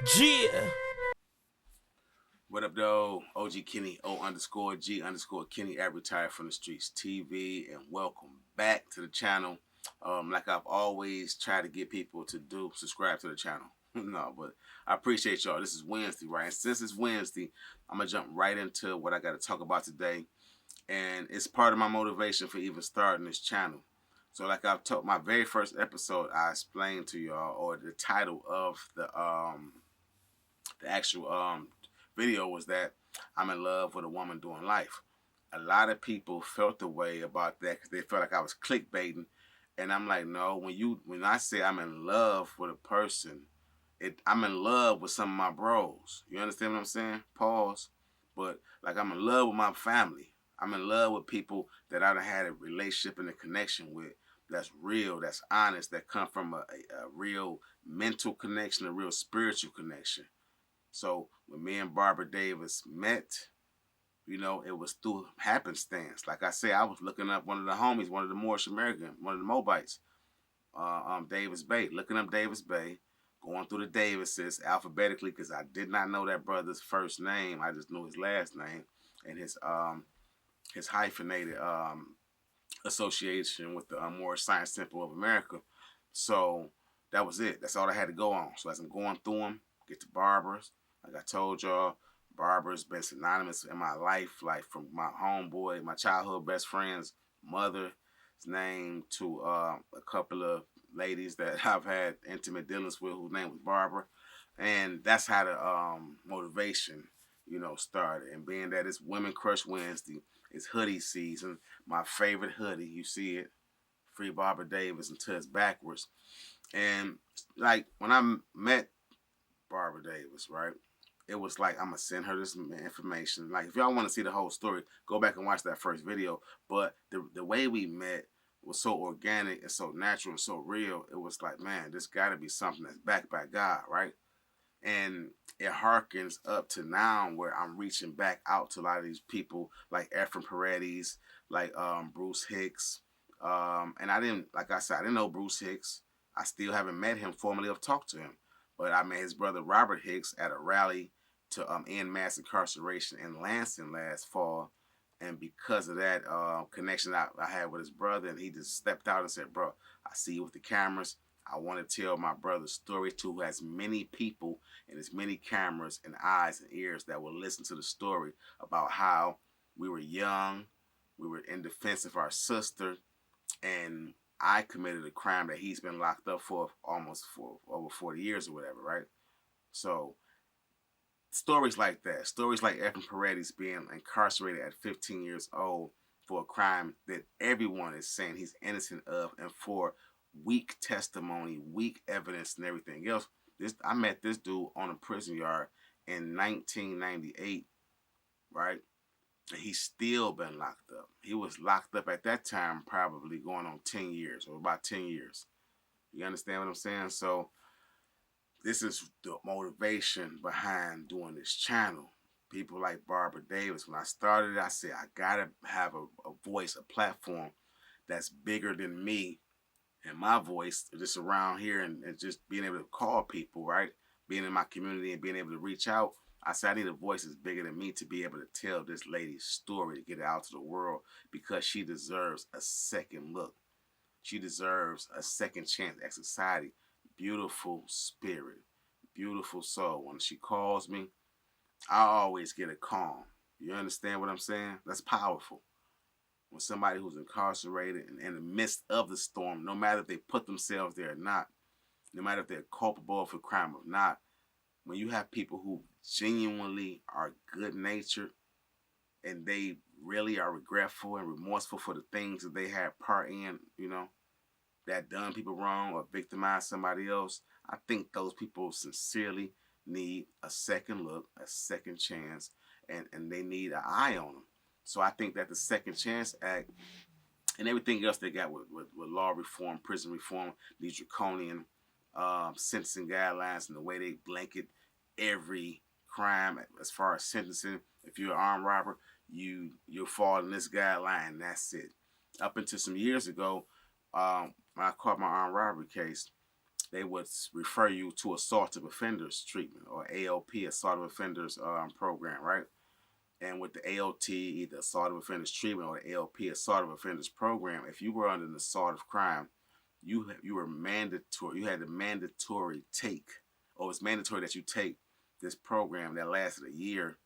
Yeah. What up, though? OG Kenny, O_G_Kenny, at Retired from the Streets TV, and welcome back to the channel. Like I've always tried to get people to do, subscribe to the channel. No, but I appreciate y'all. This is Wednesday, right? And since it's Wednesday, I'm gonna jump right into what I got to talk about today, and it's part of my motivation for even starting this channel. So, like I've told my very first episode, I explained to y'all, or the title of the actual video was that I'm in love with a woman doing life. A lot of people felt the way about that because they felt like I was clickbaiting, and I'm like, no. When I say I'm in love with a person, I'm in love with some of my bros. You understand what I'm saying? Pause. But like I'm in love with my family. I'm in love with people that I've had a relationship and a connection with that's real, that's honest, that come from a real mental connection, a real spiritual connection. So when me and Barbara Davis met, it was through happenstance. Like I say, I was looking up one of the homies, one of the Moorish American, one of the Moabites, Davis Bay, looking up Davis Bay, going through the Davises alphabetically because I did not know that brother's first name. I just knew his last name and his hyphenated association with the Moorish Science Temple of America. So that was it. That's all I had to go on. So as I'm going through them, get to Barbara's. Like I told y'all, Barbara's been synonymous in my life, like from my homeboy, my childhood best friend's mother's name to a couple of ladies that I've had intimate dealings with whose name was Barbara. And that's how the motivation, started. And being that it's Women Crush Wednesday, it's hoodie season. My favorite hoodie, you see it, Free Barbara Davis until it's backwards. And like when I met Barbara Davis, right? It was like I'm gonna send her this information. Like if y'all want to see the whole story, go back and watch that first video. But the way we met was so organic and so natural and so real. It was like, man, this got to be something that's backed by God, right? And it harkens up to now where I'm reaching back out to a lot of these people like Ephraim Paredes, like Bruce Hicks. And I didn't, like I said, I didn't know Bruce Hicks. I still haven't met him formally or talked to him. But I met his brother Robert Hicks at a rally to end mass incarceration in Lansing last fall. And because of that connection I had with his brother, and he just stepped out and said, bro, I see you with the cameras. I want to tell my brother's story to as many people and as many cameras and eyes and ears that will listen to the story about how we were young, we were in defense of our sister, and I committed a crime that he's been locked up for for over 40 years or whatever, right? So stories like that, stories like Evan Paredes being incarcerated at 15 years old for a crime that everyone is saying he's innocent of, and for weak testimony, weak evidence, and everything else. I met this dude on a prison yard in 1998, right? And he's still been locked up. He was locked up at that time, probably going on 10 years or about 10 years. You understand what I'm saying? So this is the motivation behind doing this channel. People like Barbara Davis. When I started, I said I gotta have a voice, a platform that's bigger than me and my voice, just around here and just being able to call people, right? Being in my community and being able to reach out. I said I need a voice that's bigger than me to be able to tell this lady's story, to get it out to the world, because she deserves a second look. She deserves a second chance at society. Beautiful spirit, beautiful soul. When she calls me, I always get a calm. You understand what I'm saying? That's powerful. When somebody who's incarcerated and in the midst of the storm, no matter if they put themselves there or not, no matter if they're culpable of a crime or not, when you have people who genuinely are good natured and they really are regretful and remorseful for the things that they had part in, that done people wrong or victimized somebody else, I think those people sincerely need a second look, a second chance, and they need an eye on them. So I think that the Second Chance Act and everything else they got with law reform, prison reform, these draconian sentencing guidelines, and the way they blanket every crime as far as sentencing. If you're an armed robber, you'll fall in this guideline. And that's it. Up until some years ago, when I caught my armed robbery case, they would refer you to assaultive offenders treatment, or AOP, assaultive offenders program, right? And with the AOT, either assaultive offenders treatment or the AOP, assaultive offenders program, if you were under an assaultive crime, you were mandatory. You had the mandatory take, or it's mandatory that you take this program that lasted a year.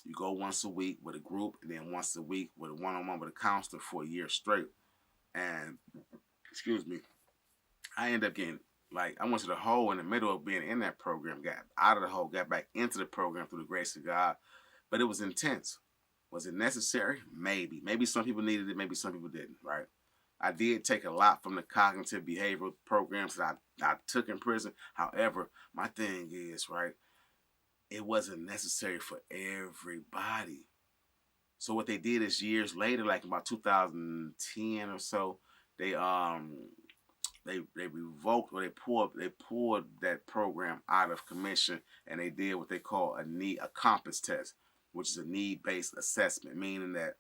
You go once a week with a group, and then once a week with a one-on-one with a counselor for a year straight. And excuse me, I ended up getting, like, I went to the hole in the middle of being in that program, got out of the hole, got back into the program through the grace of God. But it was intense. Was it necessary? Maybe. Maybe some people needed it, maybe some people didn't, right? I did take a lot from the cognitive behavioral programs that I took in prison. However, my thing is, right, it wasn't necessary for everybody. So what they did is years later, like about 2010 or so, they revoked, or they pulled that program out of commission, and they did what they call a compass test, which is a need-based assessment, meaning that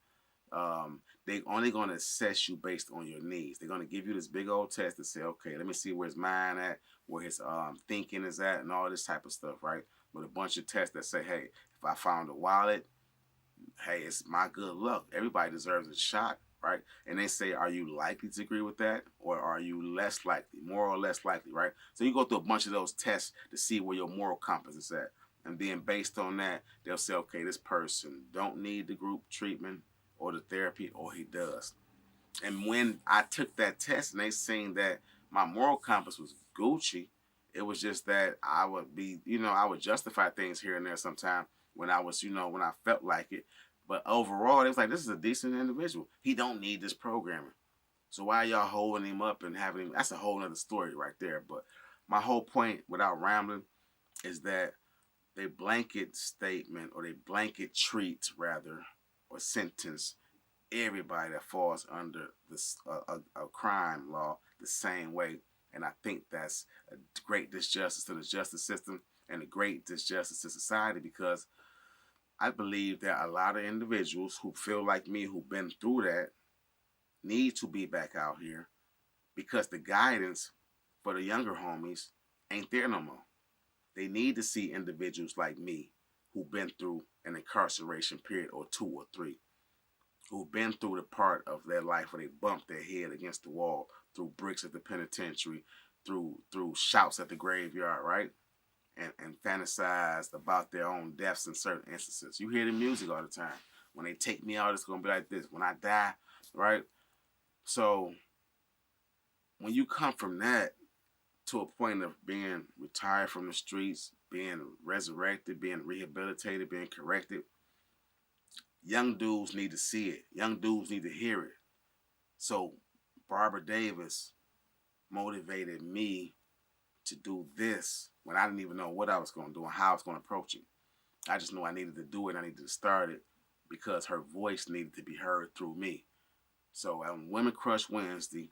they only going to assess you based on your needs. They're going to give you this big old test to say, okay, let me see where his mind at, where his thinking is at, and all this type of stuff, right? With a bunch of tests that say, hey, if I found a wallet, hey, it's my good luck. Everybody deserves a shot, right? And they say, are you likely to agree with that, or are you less likely, more or less likely, right? So you go through a bunch of those tests to see where your moral compass is at. And then based on that, they'll say, okay, this person don't need the group treatment or the therapy, or he does. And when I took that test and they seen that my moral compass was Gucci, it was just that I would be, I would justify things here and there sometime when I was, when I felt like it. But overall, it was like, this is a decent individual. He don't need this programming. So why y'all holding him up and having him? That's a whole other story right there. But my whole point, without rambling, is that they blanket statement, or they blanket treat, rather, or sentence everybody that falls under this a crime law the same way. And I think that's a great disjustice to the justice system, and a great disjustice to society, because I believe that a lot of individuals who feel like me, who've been through that, need to be back out here, because the guidance for the younger homies ain't there no more. They need to see individuals like me who've been through an incarceration period or 2 or 3, who've been through the part of their life where they bumped their head against the wall, through bricks at the penitentiary, through shouts at the graveyard, right? And fantasized about their own deaths in certain instances. You hear the music all the time. When they take me out, it's going to be like this. When I die, right? So when you come from that to a point of being retired from the streets, being resurrected, being rehabilitated, being corrected, young dudes need to see it. Young dudes need to hear it. So Barbara Davis motivated me to do this when I didn't even know what I was going to do and how I was going to approach it. I just knew I needed to do it. I needed to start it because her voice needed to be heard through me. So on Women Crush Wednesday,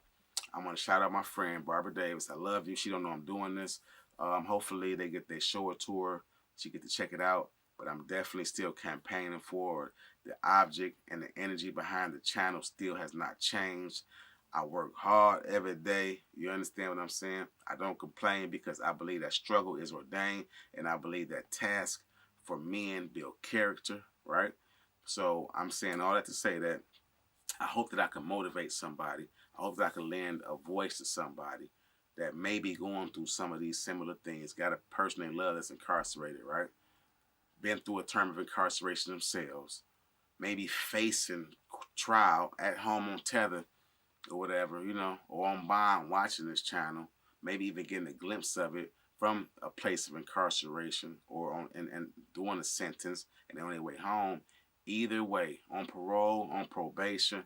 I want to shout out my friend Barbara Davis. I love you. She don't know I'm doing this. Hopefully they get their show or tour. She get to check it out. But I'm definitely still campaigning forward. The object and the energy behind the channel still has not changed. I work hard every day. You understand what I'm saying? I don't complain, because I believe that struggle is ordained, and I believe that task for men build character, right? So I'm saying all that to say that I hope that I can motivate somebody. I hope that I can lend a voice to somebody that may be going through some of these similar things. Got a person they love that's incarcerated, right? Been through a term of incarceration themselves. Maybe facing trial at home on tether or whatever, or on bond watching this channel. Maybe even getting a glimpse of it from a place of incarceration, or on and doing a sentence and on their way home. Either way, on parole, on probation,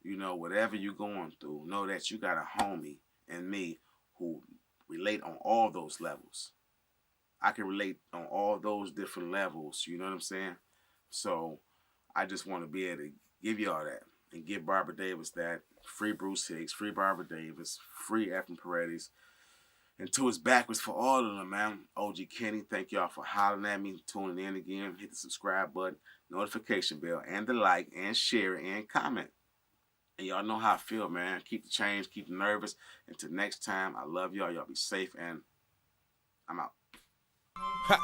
whatever you're going through, know that you got a homie and me who relate on all those levels. I can relate on all those different levels, you know what I'm saying? So I just want to be able to give y'all that, and give Barbara Davis that. Free Bruce Hicks, free Barbara Davis, free Ephraim Paredes. And to his backwards for all of them, man. OG Kenny, thank y'all for hollering at me, tuning in again. Hit the subscribe button, notification bell, and the like, and share, and comment. And y'all know how I feel, man. Keep the change, keep the nervous. Until next time, I love y'all. Y'all be safe, and I'm out. Ha.